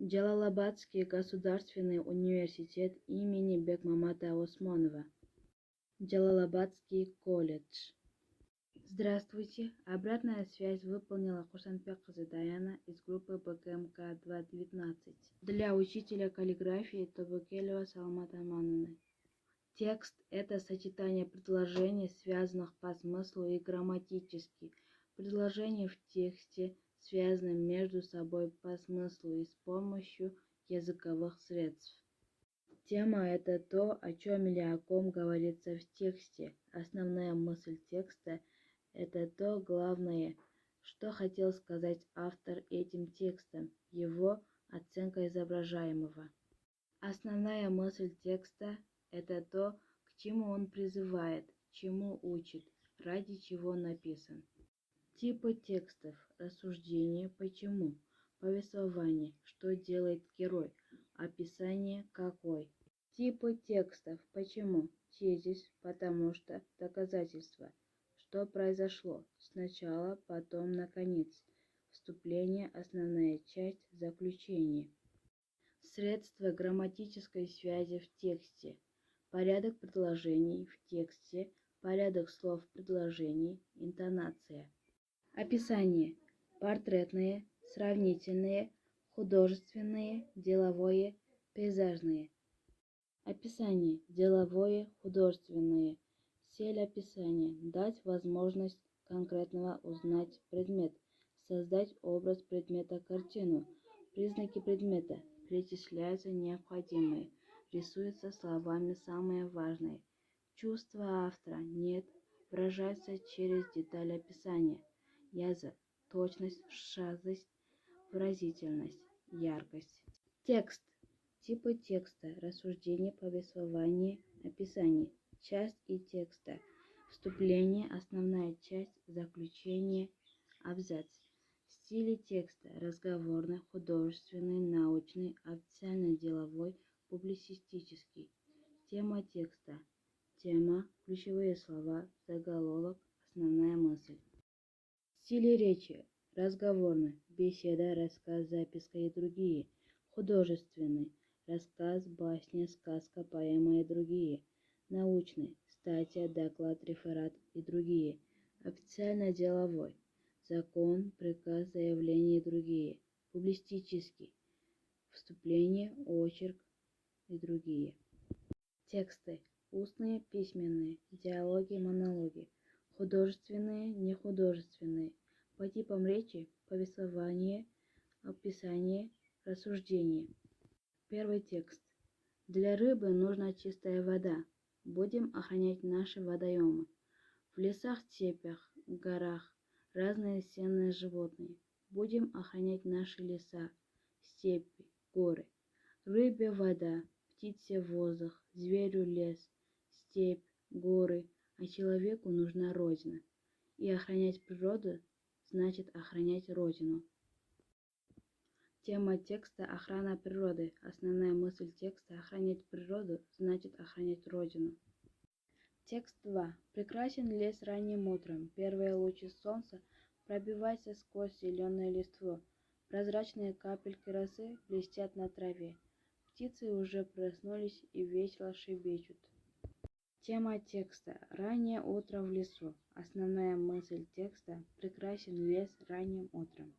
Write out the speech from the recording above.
Джалалабадский государственный университет имени Бекмамата Осмонова. Джалалабадский колледж. Здравствуйте. Обратная связь выполнила Кушанбекқызы Даяна из группы БКМК-219 для учителя каллиграфии Тобыкелева Саламат Амановны. Текст – это сочетание предложений, связанных по смыслу и грамматически. Предложения в тексте связаны между собой по смыслу и с помощью языковых средств. Тема – это то, о чем или о ком говорится в тексте. Основная мысль текста – это то главное, что хотел сказать автор этим текстом, его оценка изображаемого. Основная мысль текста – это то, к чему он призывает, чему учит, ради чего написан. Типы текстов: рассуждение, почему, повествование, что делает герой, описание, какой. Типы текстов: почему, тезис, потому что, доказательство, что произошло, сначала, потом, наконец, вступление, основная часть, заключение. Средства грамматической связи в тексте: порядок предложений в тексте, порядок слов предложений, интонация. Описание: портретные, сравнительные, художественные, деловое, пейзажные. Описание: деловое, художественное. Цель описания: дать возможность конкретного узнать предмет, создать образ предмета, картину. Признаки предмета: перечисляются необходимые, рисуются словами самые важные. Чувства автора: нет, выражается через деталь описания. Язык: точность, шаткость, выразительность, яркость. Текст. Типы текста: рассуждение, повествование, описание. Части текста: вступление, основная часть, заключение, абзац. Стили текста: разговорный, художественный, научный, официально-деловой, публицистический. Тема текста: тема, ключевые слова, заголовок, основная мысль. Стили речи: разговорный, беседа, рассказ, записка и другие. Художественный: рассказ, басня, сказка, поэма и другие. Научный: статья, доклад, реферат и другие. Официально-деловой: закон, приказ, заявление и другие. Публицистический: вступление, очерк и другие. Тексты: устные, письменные, диалоги, монологи. Художественные, нехудожественные. По типам речи: повествование, описание, рассуждение. Первый текст. Для рыбы нужна чистая вода. Будем охранять наши водоемы. В лесах, степях, горах разные сенные животные. Будем охранять наши леса, степи, горы. Рыбе вода, птице воздух, зверю лес, степь, горы, а человеку нужна родина. И охранять природу значит охранять родину. Тема текста: охрана природы. Основная мысль текста: охранять природу значит охранять родину. Текст 2. Прекрасен лес ранним утром. Первые лучи солнца пробиваются сквозь зеленое листво. Прозрачные капельки росы блестят на траве. Птицы уже проснулись и весело щебечут. Тема текста: раннее утро в лесу. Основная мысль текста: прекрасен лес ранним утром.